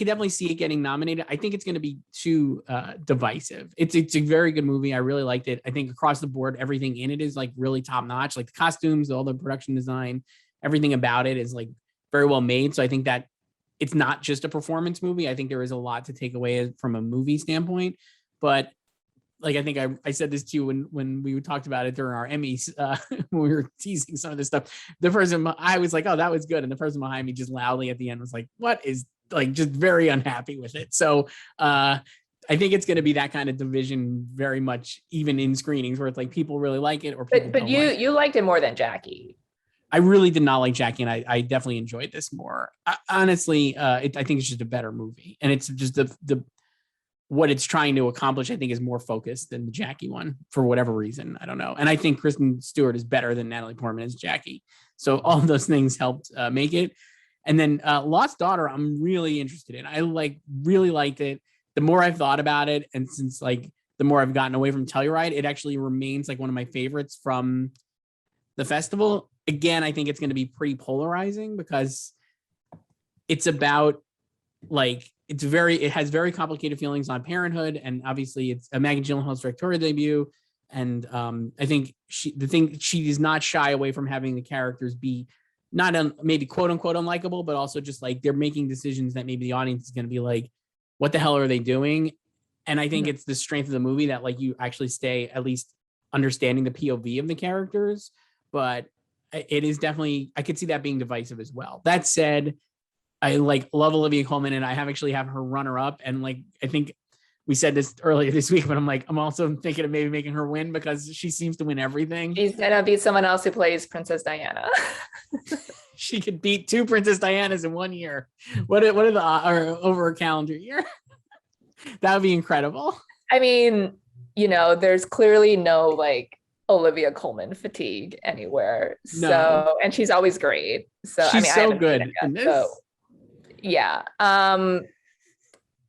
A: definitely see it getting nominated. I think it's going to be too divisive. It's a very good movie. I really liked it. I think across the board, everything in it is like really top notch. Like the costumes, all the production design, everything about it is like very well made. So I think that it's not just a performance movie. I think there is a lot to take away from a movie standpoint. But like, I think I said this to you when we talked about it during our Emmys, when we were teasing some of this stuff. The person, I was like, oh, that was good. And the person behind me just loudly at the end was like, what is, like, just very unhappy with it. So I think it's going to be that kind of division very much even in screenings where it's like people really like it or people
B: but
A: don't
B: you liked it more than Jackie.
A: I really did not like Jackie, and I definitely enjoyed this more. Honestly, I think it's just a better movie, and it's just the what it's trying to accomplish, I think, is more focused than the Jackie one for whatever reason. I don't know. And I think Kristen Stewart is better than Natalie Portman as Jackie. So all of those things helped make it. And then Lost Daughter, I'm really interested in. I really liked it. The more I've thought about it, and since like the more I've gotten away from Telluride, it actually remains like one of my favorites from the festival. Again, I think it's going to be pretty polarizing because it's about like, it has very complicated feelings on parenthood. And obviously it's a Maggie Gyllenhaal's directorial debut. And I think she does not shy away from having the characters be not maybe quote unquote unlikable, but also just like they're making decisions that maybe the audience is going to be like, what the hell are they doing? And I think it's the strength of the movie that like you actually stay at least understanding the POV of the characters. But it is definitely, I could see that being divisive as well. That said, I like love Olivia Colman, and I actually have her runner up. And like, I think we said this earlier this week, but I'm also thinking of maybe making her win because she seems to win everything.
B: She's gonna beat someone else who plays Princess Diana.
A: She could beat 2 Princess Dianas in 1 year. What are the or over a calendar year? That would be incredible.
B: I mean, there's clearly no like Olivia Colman fatigue anywhere.
A: No.
B: So, and she's always great. So
A: She's so good in this.
B: So, yeah. I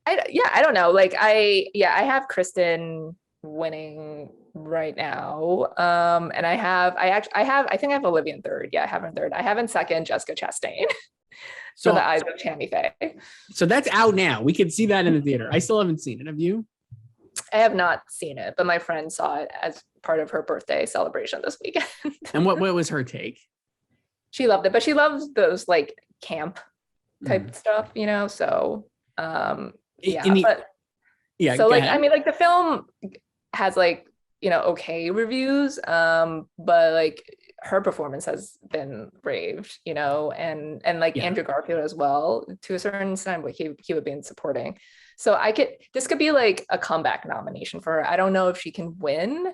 B: don't know. Like I have Kristen winning right now. And I think I have Olivia in third. Yeah, I have her in third. I have in second Jessica Chastain for The Eyes of Tammy Faye.
A: So that's out now. We can see that in the theater. I still haven't seen it. Have you?
B: I have not seen it, but my friend saw it as part of her birthday celebration this weekend.
A: And what was her take?
B: She loved it, but she loves those like camp type stuff, so so like, I mean, like the film has like, okay reviews, but like her performance has been raved, and like Andrew Garfield as well to a certain extent, like he would be in supporting. So this could be like a comeback nomination for her. I don't know if she can win,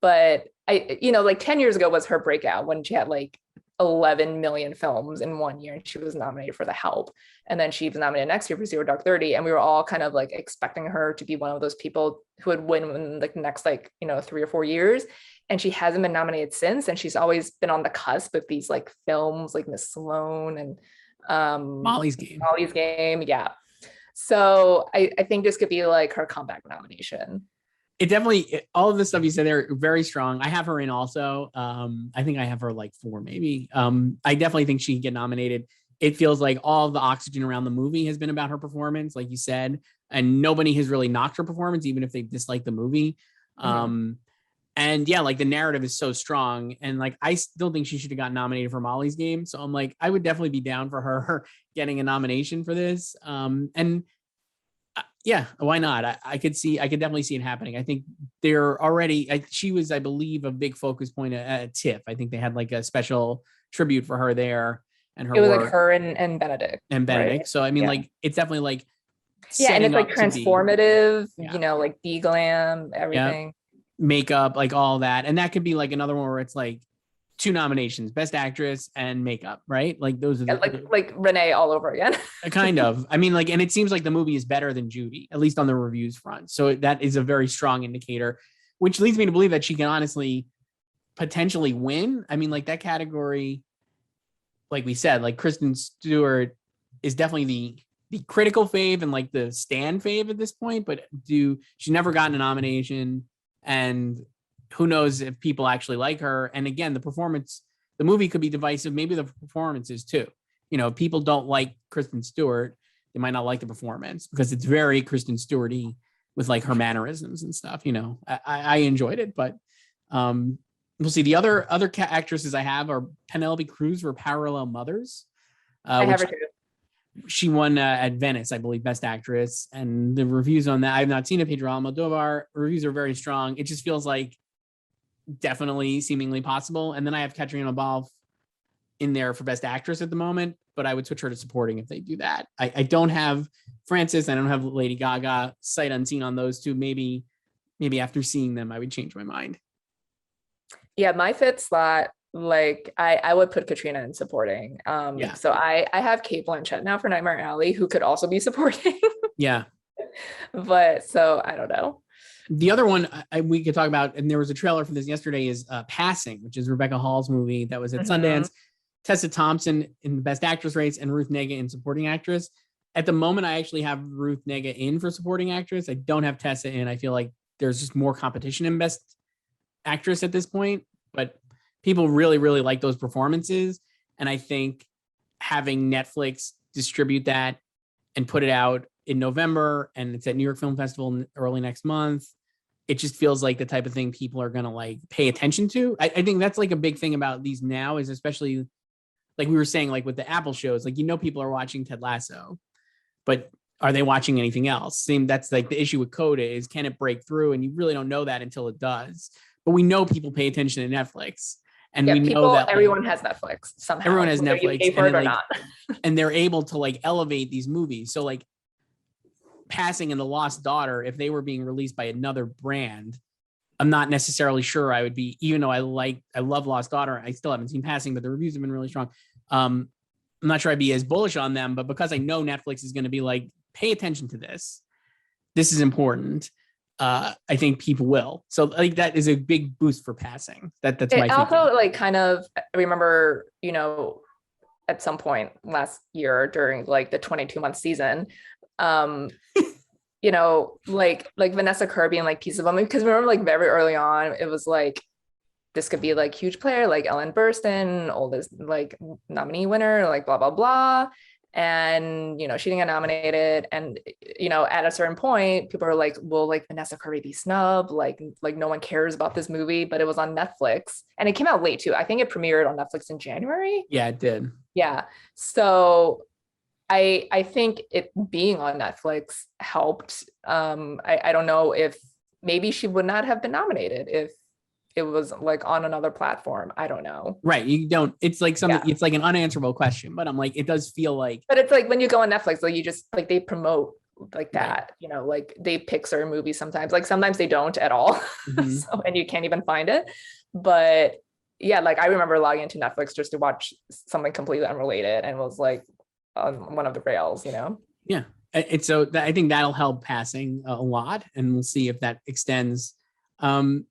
B: But like 10 years ago was her breakout when she had like 11 million films in 1 year, and she was nominated for The Help, and then she was nominated next year for Zero Dark 30, and we were all kind of like expecting her to be one of those people who would win in like the next 3 or 4 years, and she hasn't been nominated since, and she's always been on the cusp of these like films like Miss Sloane and
A: Molly's Game.
B: Yeah, so I think this could be like her comeback nomination.
A: It definitely, all of the stuff you said there, very strong. I have her in also. I think I have her like 4 maybe. I definitely think she can get nominated. It feels like all the oxygen around the movie has been about her performance, like you said, and nobody has really knocked her performance, even if they dislike the movie. And yeah, like the narrative is so strong, and like I still think she should have gotten nominated for Molly's Game. So I'm like, I would definitely be down for her getting a nomination for this. And yeah, why not? I could definitely see it happening. I think they're already, she was, I believe, a big focus point at TIFF. I think they had like a special tribute for her there, and her.
B: It was like her and Benedict.
A: Right? So I mean, like it's definitely like
B: and it's like transformative, like de-glam, everything.
A: Makeup, like all that, and that could be like another one where it's like 2 nominations, best actress and makeup, right? Like those are
B: like Renee all over again.
A: Kind of. I mean, like, and it seems like the movie is better than Judy, at least on the reviews front. So that is a very strong indicator, which leads me to believe that she can honestly potentially win. I mean, like that category, like we said, like Kristen Stewart is definitely the critical fave and like the stand fave at this point, but she's never gotten a nomination, and who knows if people actually like her. And again, the movie could be divisive. Maybe the performances too. If people don't like Kristen Stewart, they might not like the performance because it's very Kristen Stewart-y with like her mannerisms and stuff. I enjoyed it, but we'll see. The other actresses I have are Penelope Cruz for Parallel Mothers.
B: I have her too.
A: She won at Venice, I believe, Best Actress. And the reviews on that, I have not seen it. Pedro Almodovar reviews are very strong. It just feels like definitely seemingly possible. And then I have Katrina Balfe in there for Best Actress at the moment, but I would switch her to supporting if they do that. I don't have Frances. I don't have Lady Gaga. Sight unseen on those two. Maybe after seeing them, I would change my mind.
B: Yeah, my 5th slot, like I would put Katrina in supporting. So I have Cate Blanchett now for Nightmare Alley, who could also be supporting.
A: Yeah.
B: But so I don't know.
A: The other one we could talk about, and there was a trailer for this yesterday, is Passing, which is Rebecca Hall's movie that was at Sundance. Tessa Thompson in the Best Actress race and Ruth Negga in Supporting Actress. At the moment, I actually have Ruth Negga in for Supporting Actress. I don't have Tessa in. I feel like there's just more competition in Best Actress at this point, but people really, really like those performances. And I think having Netflix distribute that and put it out in November, and it's at New York Film Festival early next month, it just feels like the type of thing people are going to like pay attention to. I think that's like a big thing about these now, is especially like we were saying, like with the Apple shows, like, people are watching Ted Lasso, but are they watching anything else? That's like the issue with Coda, is can it break through? And you really don't know that until it does. But we know people pay attention to Netflix. And we know that
B: everyone has Netflix somehow.
A: Everyone has Netflix,
B: you pay for it or not.
A: And they're able to like elevate these movies. So like Passing and The Lost Daughter, if they were being released by another brand, I'm not necessarily sure I would be, even though I love Lost Daughter. I still haven't seen Passing, but the reviews have been really strong. I'm not sure I'd be as bullish on them, but because I know Netflix is going to be like, pay attention to this. This is important. I think people will. So like that is a big boost for Passing. That's my thinking.
B: Also like kind of, I remember, at some point last year during like the 22-month season, like Vanessa Kirby and like Piece of Woman, because remember like very early on, it was like, this could be like huge player, like Ellen Burstyn, oldest like nominee winner, like blah, blah, blah. And, she didn't get nominated. And, at a certain point, people are like, will like Vanessa Kirby be snubbed? Like no one cares about this movie, but it was on Netflix and it came out late too. I think it premiered on Netflix in January.
A: Yeah, it did.
B: Yeah. So I think it being on Netflix helped. I don't know if maybe she would not have been nominated if it was like on another platform. I don't know.
A: Right. You don't, it's like something, It's like an unanswerable question, but I'm like, it does feel like.
B: But it's like when you go on Netflix, like you just like they promote like that, you know, like they pick certain movies sometimes, like sometimes they don't at all. So, and you can't even find it. But yeah, like I remember logging into Netflix just to watch something completely unrelated and was like on one of the rails, you know?
A: Yeah. And so I think that'll help passing a lot, and we'll see if that extends. Do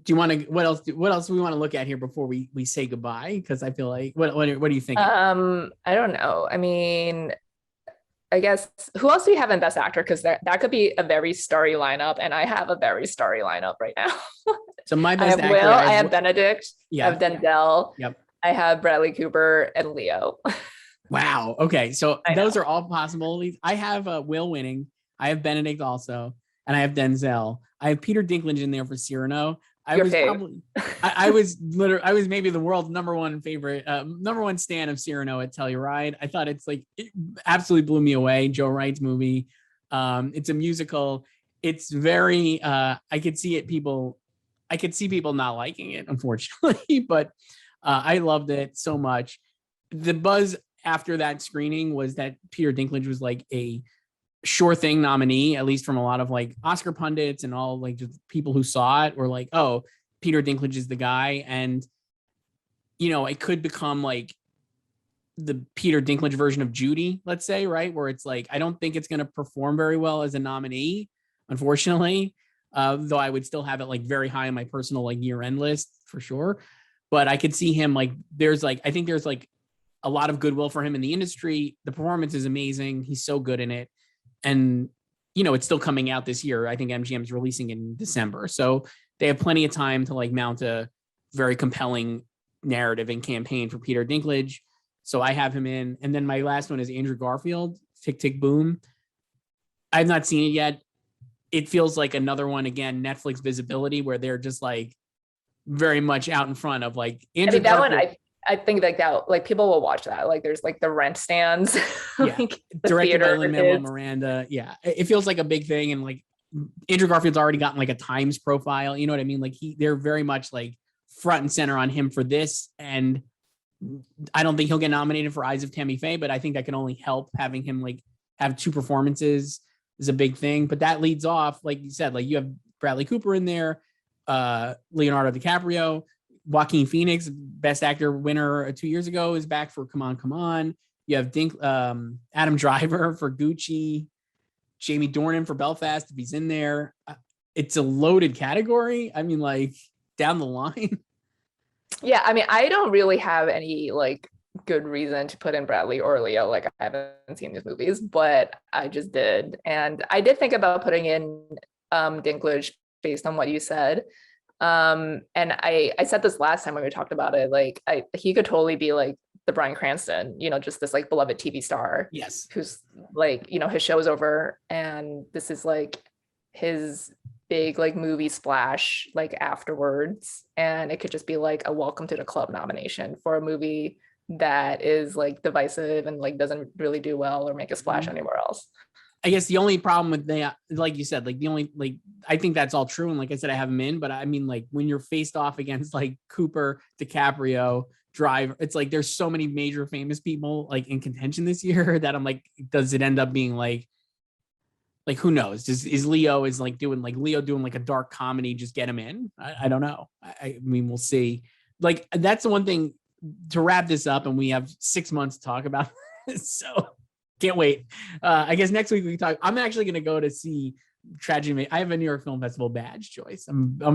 A: you want to, what else do we want to look at here before we say goodbye? Because I feel like, what do you think?
B: I don't know. I mean, I guess who else do you have in Best Actor? Because that could be a very starry lineup, and I have a very starry lineup right now.
A: So my Best Actor,
B: Will, I have Benedict,
A: yeah,
B: I have Denzel,
A: yep,
B: I have Bradley Cooper, and Leo.
A: Wow. Okay, so those are all possibilities. I have Will winning. I have Benedict also, and I have Denzel. I have Peter Dinklage in there for Cyrano. I was maybe the world's number one favorite, number one stan of Cyrano at Telluride. I thought it absolutely blew me away. Joe Wright's movie. It's a musical. It's very, I could see people not liking it, unfortunately, but I loved it so much. The buzz after that screening was that Peter Dinklage was like a sure thing nominee, at least from a lot of like Oscar pundits and all like just people who saw it were like, oh, Peter Dinklage is the guy. And, you know, it could become like the Peter Dinklage version of Judy, let's say, right? Where it's like, I don't think it's going to perform very well as a nominee, unfortunately, though I would still have it like very high on my personal like year-end list for sure. But I could see him like, I think there's like a lot of goodwill for him in the industry. The performance is amazing. He's so good in it. And, you know, it's still coming out this year. I think MGM is releasing in December. So they have plenty of time to like mount a very compelling narrative and campaign for Peter Dinklage. So I have him in. And then my last one is Andrew Garfield, Tick, Tick, Boom. I've not seen it yet. It feels like another one, again, Netflix visibility, where they're just like very much out in front of like Andrew Garfield.
B: I think like that, like people will watch that. Like there's like the rent stands,
A: yeah,
B: like
A: directed by Lin-Manuel Miranda. Yeah, it feels like a big thing, and like Andrew Garfield's already gotten like a Times profile. You know what I mean? Like they're very much like front and center on him for this, and I don't think he'll get nominated for Eyes of Tammy Faye, but I think that can only help. Having him like have two performances is a big thing. But that leads off, like you said, like you have Bradley Cooper in there, Leonardo DiCaprio. Joaquin Phoenix, Best Actor winner 2 years ago, is back for Come On, Come On. You have Adam Driver for Gucci, Jamie Dornan for Belfast, if he's in there. It's a loaded category. I mean, like, down the line.
B: Yeah, I mean, I don't really have any, like, good reason to put in Bradley or Leo. Like, I haven't seen these movies, but I just did. And I did think about putting in Dinklage based on what you said. And I said this last time when we talked about it, like he could totally be like the Bryan Cranston, you know, just this like beloved TV star.
A: Yes.
B: Who's like, you know, his show's over and this is like his big like movie splash like afterwards. And it could just be like a welcome to the club nomination for a movie that is like divisive and like doesn't really do well or make a splash anywhere else.
A: I guess the only problem with that, like you said, like the only, like, I think that's all true. And like I said, I have him in, but I mean, like when you're faced off against like Cooper, DiCaprio, Driver, it's like, there's so many major famous people like in contention this year that I'm like, does it end up being like who knows? Is Leo doing like a dark comedy, just get him in? I don't know. I mean, we'll see. Like, that's the one thing to wrap this up. And we have 6 months to talk about this, so can't wait. I guess next week we can talk. I'm actually going to go to see Tragedy. I have a New York Film Festival badge, Joyce. I'm a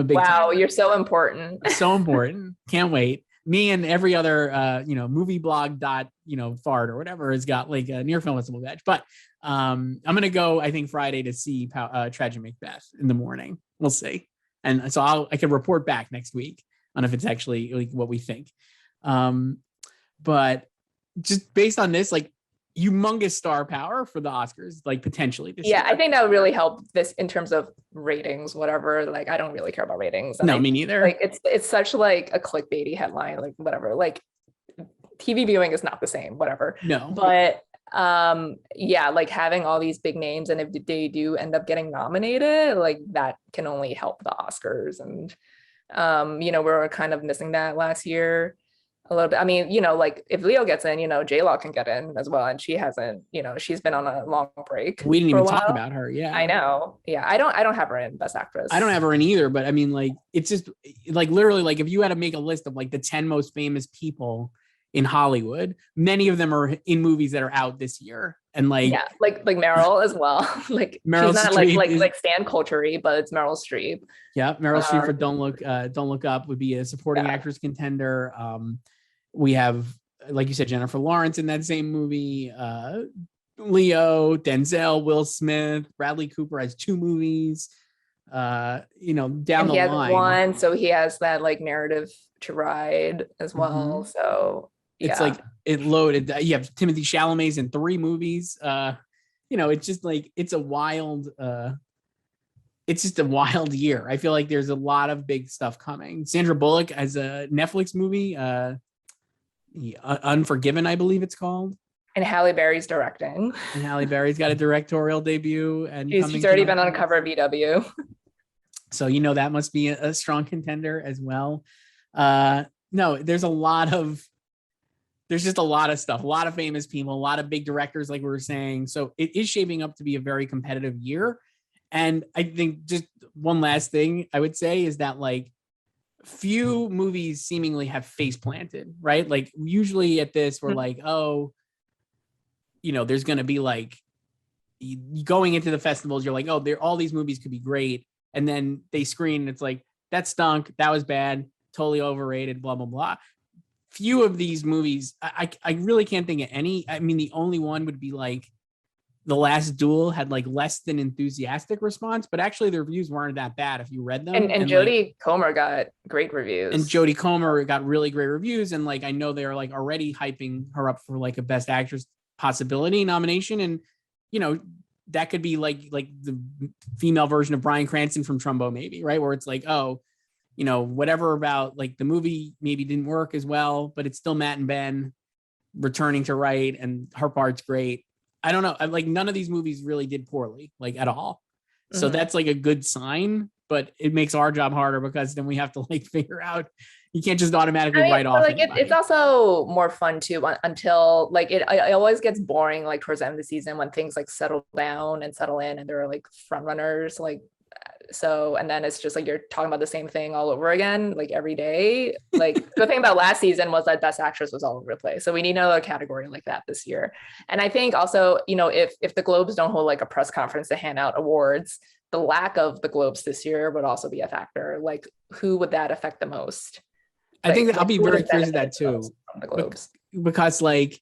A: big.
B: Wow, you're so important.
A: So important. Can't wait. Me and every other, movie blog fart or whatever has got like a New York Film Festival badge. But I'm going to go, I think, Friday to see Tragedy Macbeth in the morning. We'll see. And so I can report back next week on if it's actually like what we think. But just based on this, like, humongous star power for the Oscars, like potentially this year.
B: I think that would really help this in terms of ratings, whatever. Like, I don't really care about ratings.
A: No, me neither.
B: Like, it's such like a clickbaity headline, like whatever. Like, TV viewing is not the same, whatever.
A: No,
B: but like having all these big names, and if they do end up getting nominated, like that can only help the Oscars. And we were kind of missing that last year. a little bit. I mean, like if Leo gets in, J-Law can get in as well. And she hasn't, she's been on a long break.
A: We didn't
B: for a
A: even talk
B: while.
A: about her. Yeah.
B: I know. Yeah. I don't have her in Best Actress.
A: I don't have her in either, but I mean, like, it's just like literally like if you had to make a list of like the 10 most famous people in Hollywood, many of them are in movies that are out this year. And like,
B: yeah, like Meryl as well. Like
A: Meryl
B: she's not
A: Streep
B: like stan culture-y, but it's Meryl Streep.
A: Yeah, Meryl Streep for Don't Look Up would be a supporting actress contender. We have, like you said, Jennifer Lawrence in that same movie. Leo, Denzel, Will Smith, Bradley Cooper has 2 movies. Down
B: And
A: the
B: he has
A: line.
B: one, so he has that like narrative to ride as well. So
A: it's like it loaded. You have Timothy Chalamet's in 3 movies. It's just like it's a wild. It's just a wild year. I feel like there's a lot of big stuff coming. Sandra Bullock has a Netflix movie, Unforgiven, I believe it's called.
B: And Halle Berry's directing.
A: And Halle Berry's got a directorial debut, and
B: she's already been on a cover of VW.
A: So that must be a strong contender as well. No, there's just a lot of stuff, a lot of famous people, a lot of big directors, like we were saying. So it is shaping up to be a very competitive year. And I think just one last thing I would say is that like few movies seemingly have face planted, right? Like usually at this, we're like, oh, there's going to be like going into the festivals. You're like, oh, all these movies could be great. And then they screen and it's like, that stunk. That was bad. Totally overrated, blah, blah, blah. Few of these movies, I really can't think of any. I mean, the only one would be like The Last Duel had like less than enthusiastic response, but actually the reviews weren't that bad if you read them.
B: And Jodie Comer got great reviews.
A: And Jodie Comer got really great reviews. And like, I know they're like already hyping her up for like a Best Actress possibility nomination. And, that could be like the female version of Bryan Cranston from Trumbo, maybe, right? Where it's like, oh, whatever about like the movie maybe didn't work as well, but it's still Matt and Ben returning to write and her part's great. I don't know. Like none of these movies really did poorly, like at all. So that's like a good sign, but it makes our job harder because then we have to like figure out, you can't just automatically write off.
B: Like it's also more fun too until like it always gets boring like towards the end of the season when things like settle down and settle in and there are like front runners like. So, and then it's just like you're talking about the same thing all over again, like every day. Like the thing about last season was that Best Actress was all over the place. So we need another category like that this year. And I think also, if the Globes don't hold like a press conference to hand out awards, the lack of the Globes this year would also be a factor. Like who would that affect the most?
A: I think that I'll be very curious of that too.
B: From the Globes.
A: Because like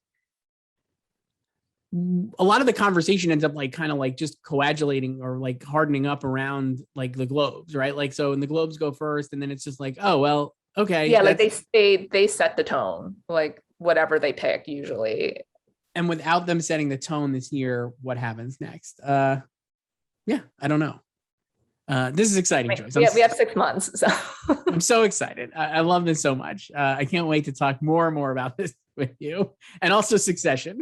A: a lot of the conversation ends up like kind of like just coagulating or like hardening up around like the Globes, right? Like, so when the Globes go first and then it's just like, oh, well, okay.
B: Yeah. Like they set the tone, like whatever they pick usually.
A: And without them setting the tone this year, what happens next? Yeah, I don't know. This is exciting, Joyce.
B: We have 6 months. So
A: I'm so excited. I love this so much. I can't wait to talk more and more about this with you, and also Succession.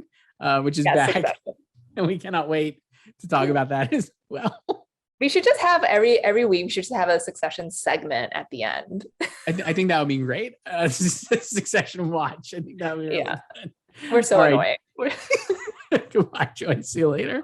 A: Which is back. Succession. And we cannot wait to talk about that as well.
B: We should just have every week, we should just have a Succession segment at the end.
A: I think that would be great. Succession watch. I think that would be really fun.
B: We're so annoying.
A: Goodbye, Joyce. See you later.